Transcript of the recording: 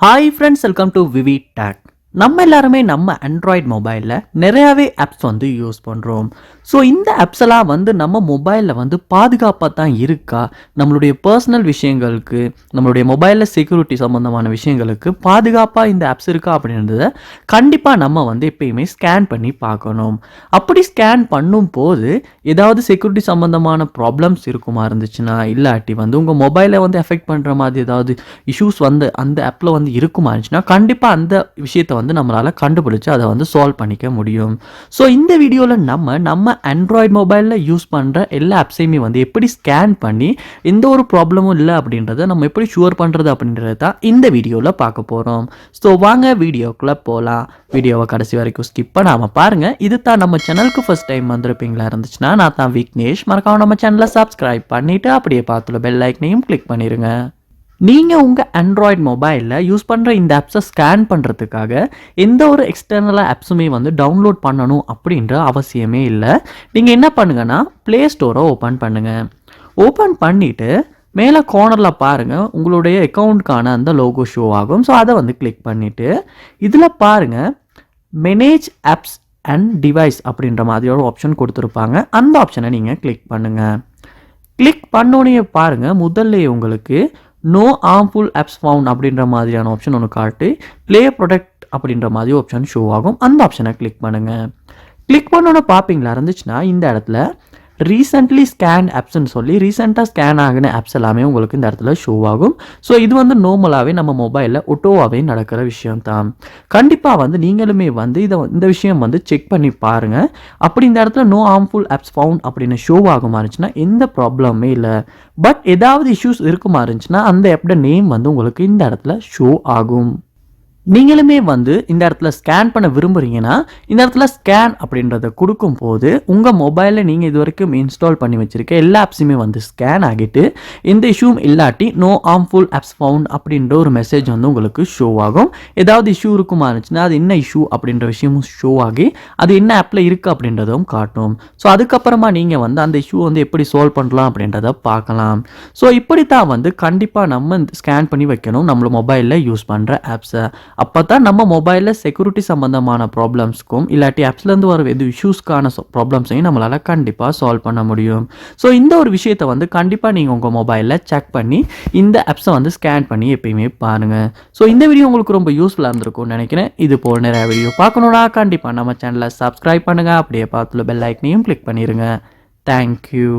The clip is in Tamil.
Hi friends, welcome to VividTech. நம்ம எல்லாருமே நம்ம ஆண்ட்ராய்டு மொபைலில் நிறையாவே ஆப்ஸ் வந்து யூஸ் பண்ணுறோம். ஸோ இந்த ஆப்ஸ் எல்லாம் வந்து நம்ம மொபைலில் வந்து பாதுகாப்பாக தான் இருக்கா, நம்மளுடைய பர்சனல் விஷயங்களுக்கு, நம்மளுடைய மொபைலில் செக்யூரிட்டி சம்மந்தமான விஷயங்களுக்கு பாதுகாப்பாக இந்த ஆப்ஸ் இருக்கா அப்படின்றத கண்டிப்பாக நம்ம வந்து எப்பயுமே ஸ்கேன் பண்ணி பார்க்கணும். அப்படி ஸ்கேன் பண்ணும் போது ஏதாவது செக்யூரிட்டி சம்மந்தமான ப்ராப்ளம்ஸ் இருக்குமா இருந்துச்சுன்னா, இல்லாட்டி வந்து உங்கள் மொபைலை வந்து எஃபெக்ட் பண்ணுற மாதிரி ஏதாவது இஷ்யூஸ் வந்து அந்த ஆப்பில் வந்து இருக்குமா இருந்துச்சுன்னா கண்டிப்பாக அந்த விஷயத்தை வந்து நம்மளால் கண்டுபிடிச்சு அதை வந்து சால்வ் பண்ணிக்க முடியும். ஸோ இந்த வீடியோவில் நம்ம ஆண்ட்ராய்டு மொபைலில் யூஸ் பண்ணுற எல்லா ஆப்ஸையுமே வந்து எப்படி ஸ்கேன் பண்ணி எந்த ஒரு ப்ராப்ளமும் இல்லை அப்படின்றத நம்ம எப்படி ஷுவர் பண்ணுறது அப்படின்றத தான் இந்த வீடியோவில் பார்க்க போகிறோம். ஸோ வாங்க வீடியோக்குள்ளே போகலாம். வீடியோவை கடைசி வரைக்கும் ஸ்கிப் பண்ணாமல் பாருங்கள். இது தான் நம்ம சேனலுக்கு ஃபர்ஸ்ட் டைம் வந்திருப்பீங்களா இருந்துச்சுன்னா, நான் தான் விக்னேஷ். மறக்காம நம்ம சேனலை சப்ஸ்கிரைப் பண்ணிவிட்டு அப்படியே பார்த்துள்ள பெல் ஐக்கனையும் கிளிக் பண்ணிடுங்க. நீங்கள் உங்கள் ஆண்ட்ராய்டு மொபைலில் யூஸ் பண்ணுற இந்த ஆப்ஸை ஸ்கேன் பண்ணுறதுக்காக எந்த ஒரு எக்ஸ்டர்னலாக ஆப்ஸுமே வந்து டவுன்லோட் பண்ணணும் அப்படின்ற அவசியமே இல்லை. நீங்கள் என்ன பண்ணுங்கன்னா, ப்ளே ஸ்டோரை ஓப்பன் பண்ணுங்கள். ஓப்பன் பண்ணிவிட்டு மேலே கார்னரில் பாருங்கள், உங்களுடைய அக்கௌண்ட்கான அந்த லோகோ ஷோ ஆகும். ஸோ அதை வந்து கிளிக் பண்ணிவிட்டு இதில் பாருங்கள், மேனேஜ் ஆப்ஸ் அண்ட் டிவைஸ் அப்படின்ற மாதிரியோட ஆப்ஷன் கொடுத்துருப்பாங்க. அந்த ஆப்ஷனை நீங்கள் கிளிக் பண்ணுங்கள். கிளிக் பண்ணோன்னே பாருங்கள், முதல்ல உங்களுக்கு நோ ஹார்ம்ஃபுல் ஆப்ஸ் ஃபவுண்ட் அப்படின்ற மாதிரியான ஆப்ஷன் ஒன்று காட்டு, ப்ளே ப்ரொடெக்ட் அப்படின்ற மாதிரி ஆப்ஷன் ஷோ ஆகும். அந்த ஆப்ஷனை கிளிக் பண்ணுங்கள். கிளிக் பண்ணோன்னு பார்ப்பீங்களா இருந்துச்சுன்னா, இந்த இடத்துல ரீசெண்ட்லி ஸ்கேன் ஆப்ஸ்ன்னு சொல்லி ரீசெண்டாக ஸ்கேன் ஆகின ஆப்ஸ் எல்லாமே உங்களுக்கு இந்த இடத்துல ஷோ ஆகும். ஸோ இது வந்து நார்மலாகவே நம்ம மொபைலில் ஒட்டோவாகவே நடக்கிற விஷயம் தான். கண்டிப்பாக வந்து நீங்களுமே வந்து இந்த விஷயம் வந்து செக் பண்ணி பாருங்கள். அப்படி இந்த இடத்துல நோ ஹார்ம்ஃபுல் ஆப்ஸ் ஃபவுண்ட் அப்படின்னு ஷோ ஆகுமா இருந்துச்சுன்னா எந்த ப்ராப்ளமே இல்லை. பட் ஏதாவது இஷ்யூஸ் இருக்குமா இருந்துச்சுன்னா அந்த ஆப்போட நேம் வந்து உங்களுக்கு இந்த இடத்துல ஷோ ஆகும். நீங்களுமே வந்து இந்த இடத்துல ஸ்கேன் பண்ண விரும்புகிறீங்கன்னா, இந்த இடத்துல ஸ்கேன் அப்படின்றத கொடுக்கும்போது உங்கள் மொபைலில் நீங்கள் இது வரைக்கும் இன்ஸ்டால் பண்ணி வச்சுருக்க எல்லா ஆப்ஸுமே வந்து ஸ்கேன் ஆகிட்டு எந்த இஷ்யூவும் இல்லாட்டி நோ ஹார்ம்ஃபுல் ஆப்ஸ் ஃபவுண்ட் அப்படின்ற ஒரு மெசேஜ் வந்து உங்களுக்கு ஷோ ஆகும். ஏதாவது இஷ்யூ இருக்குமா இருந்துச்சுன்னா அது என்ன இஷ்யூ அப்படின்ற விஷயமும் ஷோ ஆகி அது என்ன ஆப்பில் இருக்குது அப்படின்றதும் காட்டும். ஸோ அதுக்கப்புறமா நீங்கள் வந்து அந்த இஷ்யூ வந்து எப்படி சால்வ் பண்ணலாம் அப்படின்றத பார்க்கலாம். ஸோ இப்படி தான் வந்து கண்டிப்பாக நம்ம ஸ்கேன் பண்ணி வைக்கணும் நம்மளோட மொபைலில் யூஸ் பண்ணுற ஆப்ஸை. அப்போ தான் நம்ம மொபைலில் செக்யூரிட்டி சம்மந்தமான ப்ராப்ளம்ஸ்க்கும் இல்லாட்டி ஆப்ஸ்லேருந்து வர எது இஷ்யூஸ்க்கான ப்ராப்ளம்ஸையும் நம்மளால் கண்டிப்பாக சால்வ் பண்ண முடியும். ஸோ இந்த ஒரு விஷயத்தை வந்து கண்டிப்பாக நீங்கள் உங்கள் மொபைலில் செக் பண்ணி இந்த ஆப்ஸை வந்து ஸ்கேன் பண்ணி எப்பயுமே பாருங்கள். ஸோ இந்த வீடியோ உங்களுக்கு ரொம்ப யூஸ்ஃபுல்லாக இருந்திருக்கும்னு நினைக்கிறேன். இது போல் நிறைய வீடியோ பார்க்கணுன்னா கண்டிப்பாக நம்ம சேனலை சப்ஸ்கிரைப் பண்ணுங்கள். அப்படியே பார்த்துள்ள பெல் ஐக்கனையும் கிளிக் பண்ணிடுங்க. தேங்க்யூ.